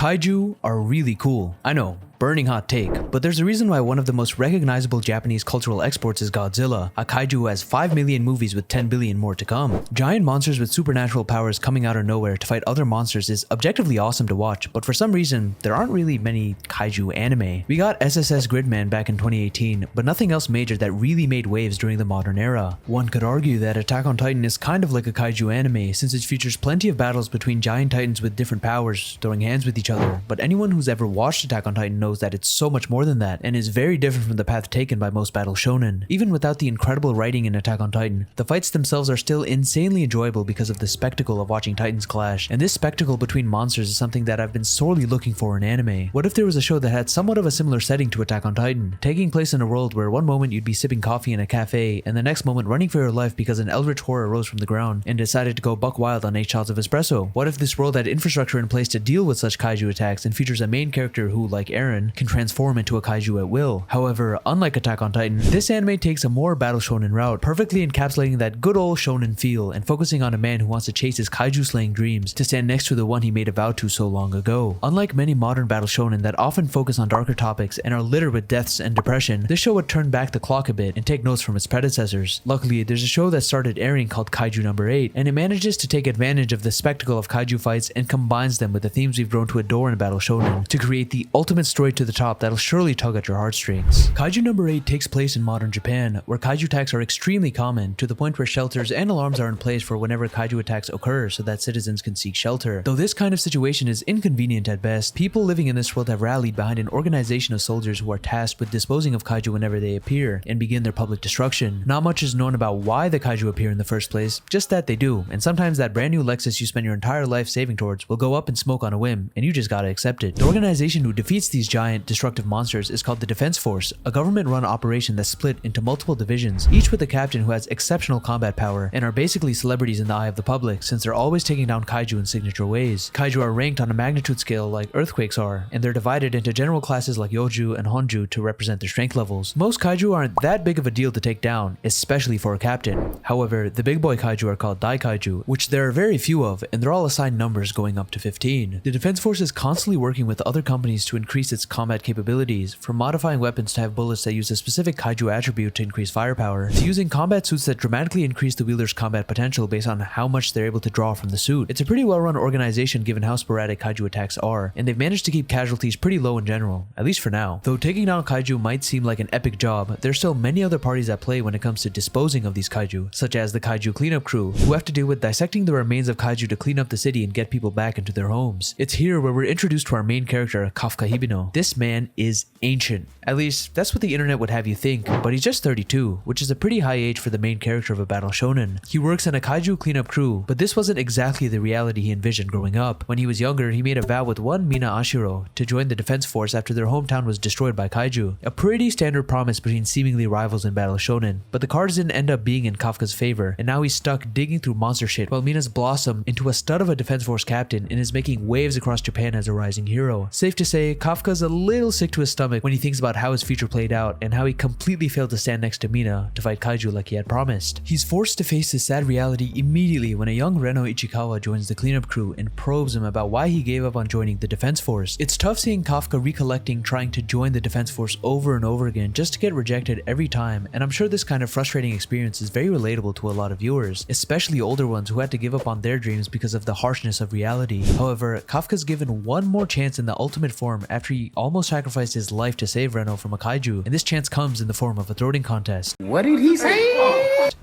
Kaiju are really cool. I know, burning hot take, but there's a reason why one of the most recognizable Japanese cultural exports is Godzilla, a kaiju who has 5 million movies with 10 billion more to come. Giant monsters with supernatural powers coming out of nowhere to fight other monsters is objectively awesome to watch, but for some reason, there aren't really many kaiju anime. We got SSS Gridman back in 2018, but nothing else major that really made waves during the modern era. One could argue that Attack on Titan is kind of like a kaiju anime, since it features plenty of battles between giant titans with different powers, throwing hands with each other, but anyone who's ever watched Attack on Titan knows that it's so much more than that, and is very different from the path taken by most battle shonen. Even without the incredible writing in Attack on Titan, the fights themselves are still insanely enjoyable because of the spectacle of watching titans clash, and this spectacle between monsters is something that I've been sorely looking for in anime. What if there was a show that had somewhat of a similar setting to Attack on Titan, taking place in a world where one moment you'd be sipping coffee in a cafe, and the next moment running for your life because an eldritch horror rose from the ground and decided to go buck wild on 8 shots of espresso? What if this world had infrastructure in place to deal with such kaiju attacks and features a main character who, like Eren, can transform into a kaiju at will? However, unlike Attack on Titan, this anime takes a more battle shonen route, perfectly encapsulating that good old shonen feel and focusing on a man who wants to chase his kaiju slaying dreams to stand next to the one he made a vow to so long ago. Unlike many modern battle shonen that often focus on darker topics and are littered with deaths and depression, this show would turn back the clock a bit and take notes from its predecessors. Luckily, there's a show that started airing called Kaiju No. 8, and it manages to take advantage of the spectacle of kaiju fights and combines them with the themes we've grown to adore in battle shonen to create the ultimate story to the top that'll surely tug at your heartstrings. Kaiju No. 8 takes place in modern Japan, where kaiju attacks are extremely common, to the point where shelters and alarms are in place for whenever kaiju attacks occur so that citizens can seek shelter. Though this kind of situation is inconvenient at best, people living in this world have rallied behind an organization of soldiers who are tasked with disposing of kaiju whenever they appear and begin their public destruction. Not much is known about why the kaiju appear in the first place, just that they do, and sometimes that brand new Lexus you spend your entire life saving towards will go up in smoke on a whim, and you just gotta accept it. The organization who defeats these giant, destructive monsters is called the Defense Force, a government-run operation that's split into multiple divisions, each with a captain who has exceptional combat power, and are basically celebrities in the eye of the public since they're always taking down kaiju in signature ways. Kaiju are ranked on a magnitude scale like earthquakes are, and they're divided into general classes like Yoju and Honju to represent their strength levels. Most kaiju aren't that big of a deal to take down, especially for a captain. However, the big boy kaiju are called Dai Kaiju, which there are very few of, and they're all assigned numbers going up to 15. The Defense Force is constantly working with other companies to increase its combat capabilities, from modifying weapons to have bullets that use a specific kaiju attribute to increase firepower, to using combat suits that dramatically increase the wielder's combat potential based on how much they're able to draw from the suit. It's a pretty well-run organization given how sporadic kaiju attacks are, and they've managed to keep casualties pretty low in general, at least for now. Though taking down kaiju might seem like an epic job, there's still many other parties at play when it comes to disposing of these kaiju, such as the kaiju cleanup crew, who have to deal with dissecting the remains of kaiju to clean up the city and get people back into their homes. It's here where we're introduced to our main character, Kafka Hibino. This man is ancient. At least, that's what the internet would have you think, but he's just 32, which is a pretty high age for the main character of a battle shonen. He works in a kaiju cleanup crew, but this wasn't exactly the reality he envisioned growing up. When he was younger, he made a vow with one Mina Ashiro to join the Defense Force after their hometown was destroyed by kaiju. A pretty standard promise between seemingly rivals in battle shonen, but the cards didn't end up being in Kafka's favor, and now he's stuck digging through monster shit while Mina's blossomed into a stud of a Defense Force captain and is making waves across Japan as a rising hero. Safe to say, Kafka's a little sick to his stomach when he thinks about how his future played out and how he completely failed to stand next to Mina to fight kaiju like he had promised. He's forced to face this sad reality immediately when a young Reno Ichikawa joins the cleanup crew and probes him about why he gave up on joining the Defense Force. It's tough seeing Kafka recollecting trying to join the Defense Force over and over again just to get rejected every time, and I'm sure this kind of frustrating experience is very relatable to a lot of viewers, especially older ones who had to give up on their dreams because of the harshness of reality. However, Kafka's given one more chance in the ultimate form after he almost sacrificed his life to save Reno from a kaiju, and this chance comes in the form of a throwing contest. What did he say?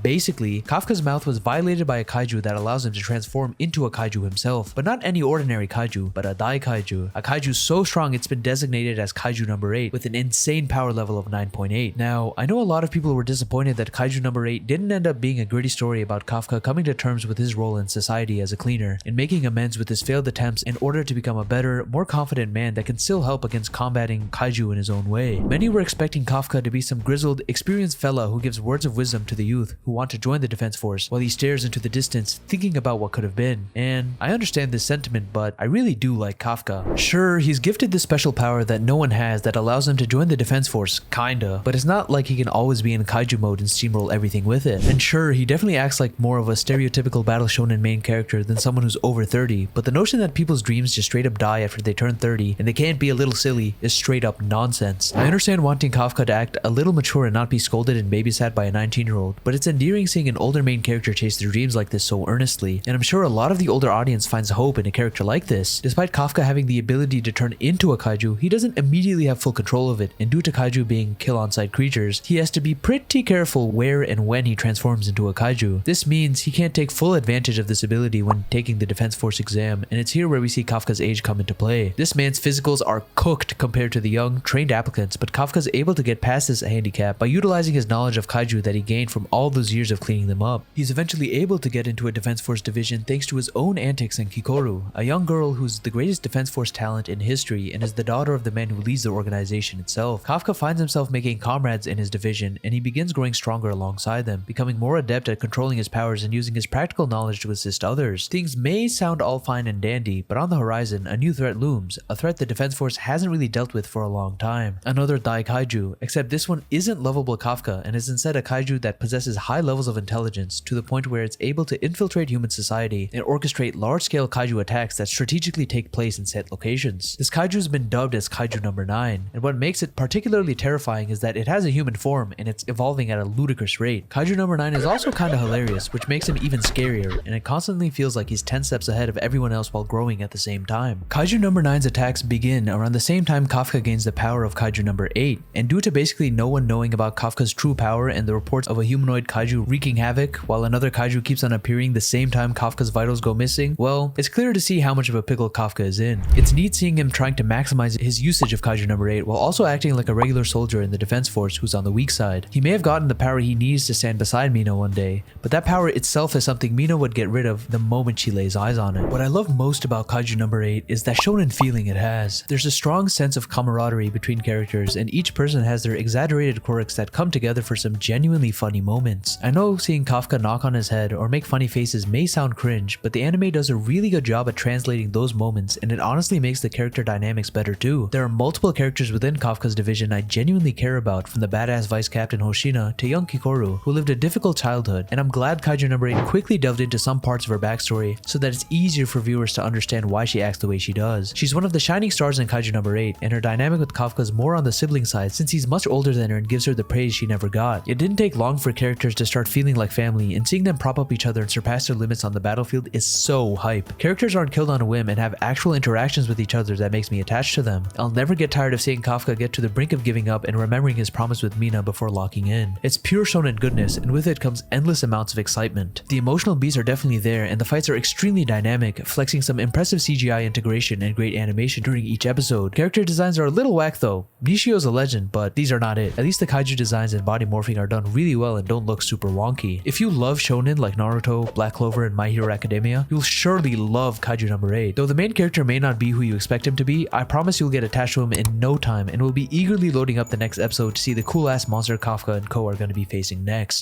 Basically, Kafka's mouth was violated by a kaiju that allows him to transform into a kaiju himself, but not any ordinary kaiju, but a Dai Kaiju. A kaiju so strong it's been designated as Kaiju No. 8 with an insane power level of 9.8. Now, I know a lot of people were disappointed that Kaiju No. 8 didn't end up being a gritty story about Kafka coming to terms with his role in society as a cleaner and making amends with his failed attempts in order to become a better, more confident man that can still help against combating kaiju in his own way. Many were expecting Kafka to be some grizzled, experienced fella who gives words of wisdom to the youth who who want to join the defense force while he stares into the distance thinking about what could have been. And I understand this sentiment, but I really do like Kafka. Sure, he's gifted this special power that no one has that allows him to join the defense force, kinda, but it's not like he can always be in kaiju mode and steamroll everything with it. And sure, he definitely acts like more of a stereotypical battle shonen main character than someone who's over 30, but the notion that people's dreams just straight up die after they turn 30 and they can't be a little silly is straight up nonsense. I understand wanting Kafka to act a little mature and not be scolded and babysat by a 19-year-old, but it's endearing seeing an older main character chase their dreams like this so earnestly, and I'm sure a lot of the older audience finds hope in a character like this. Despite Kafka having the ability to turn into a kaiju, he doesn't immediately have full control of it, and due to kaiju being kill-on-sight creatures, he has to be pretty careful where and when he transforms into a kaiju. This means he can't take full advantage of this ability when taking the defense force exam, and it's here where we see Kafka's age come into play. This man's physicals are cooked compared to the young, trained applicants, but Kafka's able to get past this handicap by utilizing his knowledge of kaiju that he gained from all those years of cleaning them up. He's eventually able to get into a defense force division thanks to his own antics and Kikoru, a young girl who's the greatest defense force talent in history and is the daughter of the man who leads the organization itself. Kafka finds himself making comrades in his division, and he begins growing stronger alongside them, becoming more adept at controlling his powers and using his practical knowledge to assist others. Things may sound all fine and dandy, but on the horizon, a new threat looms, a threat the defense force hasn't really dealt with for a long time. Another Dai Kaiju, except this one isn't lovable Kafka and is instead a kaiju that possesses high levels of intelligence to the point where it's able to infiltrate human society and orchestrate large-scale kaiju attacks that strategically take place in set locations. This kaiju has been dubbed as Kaiju No. 9, and what makes it particularly terrifying is that it has a human form and it's evolving at a ludicrous rate. Kaiju No. 9 is also kinda hilarious, which makes him even scarier, and it constantly feels like he's 10 steps ahead of everyone else while growing at the same time. Kaiju No. 9's attacks begin around the same time Kafka gains the power of Kaiju No. 8, and due to basically no one knowing about Kafka's true power and the reports of a humanoid kaiju wreaking havoc while another kaiju keeps on appearing the same time Kafka's vitals go missing, well, it's clear to see how much of a pickle Kafka is in. It's neat seeing him trying to maximize his usage of Kaiju No. 8 while also acting like a regular soldier in the defense force who's on the weak side. He may have gotten the power he needs to stand beside Mina one day, but that power itself is something Mina would get rid of the moment she lays eyes on it. What I love most about Kaiju No. 8 is that shonen feeling it has. There's a strong sense of camaraderie between characters, and each person has their exaggerated quirks that come together for some genuinely funny moments. I know seeing Kafka knock on his head or make funny faces may sound cringe, but the anime does a really good job at translating those moments, and it honestly makes the character dynamics better too. There are multiple characters within Kafka's division I genuinely care about, from the badass vice captain Hoshina to young Kikoru, who lived a difficult childhood, and I'm glad Kaiju No. 8 quickly delved into some parts of her backstory so that it's easier for viewers to understand why she acts the way she does. She's one of the shining stars in Kaiju No. 8, and her dynamic with Kafka is more on the sibling side since he's much older than her and gives her the praise she never got. It didn't take long for characters to start feeling like family, and seeing them prop up each other and surpass their limits on the battlefield is so hype. Characters aren't killed on a whim and have actual interactions with each other that makes me attached to them. I'll never get tired of seeing Kafka get to the brink of giving up and remembering his promise with Mina before locking in. It's pure shonen goodness, and with it comes endless amounts of excitement. The emotional beats are definitely there, and the fights are extremely dynamic, flexing some impressive CGI integration and great animation during each episode. Character designs are a little whack though. Nishio's a legend, but these are not it. At least the kaiju designs and body morphing are done really well and don't look super wonky. If you love shonen like Naruto, Black Clover, and My Hero Academia, you'll surely love Kaiju No. 8. Though the main character may not be who you expect him to be, I promise you'll get attached to him in no time and will be eagerly loading up the next episode to see the cool ass monster Kafka and co are going to be facing next.